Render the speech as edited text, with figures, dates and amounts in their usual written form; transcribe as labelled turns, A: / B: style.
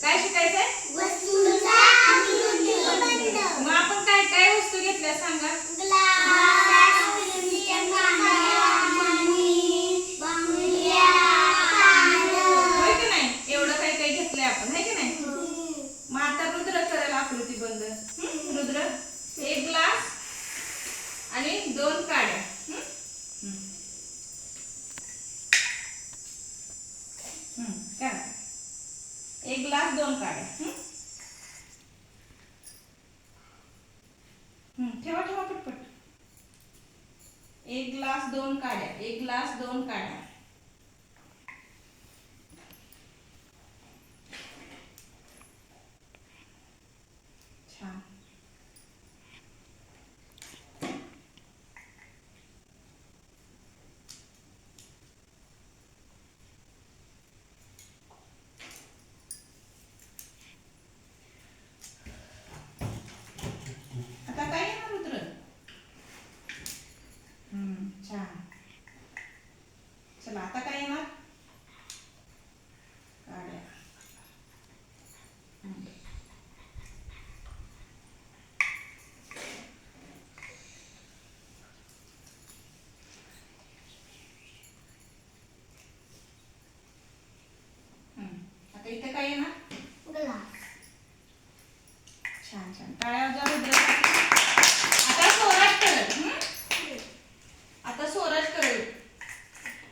A: काय शिकायचंय?
B: वस्तूंचा अनुबंध.
A: मग आपण काय काय वस्तू घेतल्या सांगा?
B: ग्लास, स्टीलच्या कांड्या, मणी, बांगड्या, पानं.
A: होय की नाही? एवढं काही काही घेतलंय आपण, है की नाही? मग आता रुद्र करेल आकृतीबंध. रुद्र, एक ग्लास आणि दोन काड्या. करा. एक ग्लास दोन काड्या. ठेवा ठेवा पटपट. एक ग्लास दोन काड्या, एक ग्लास दोन काड्या. छान. आता काय येणार रुद्र? छान. चला आता काय येणार? काड्या. आता इथे काय येणार?
B: ग्लास.
A: छान छान. टाळ्या वाजवा रुद्र.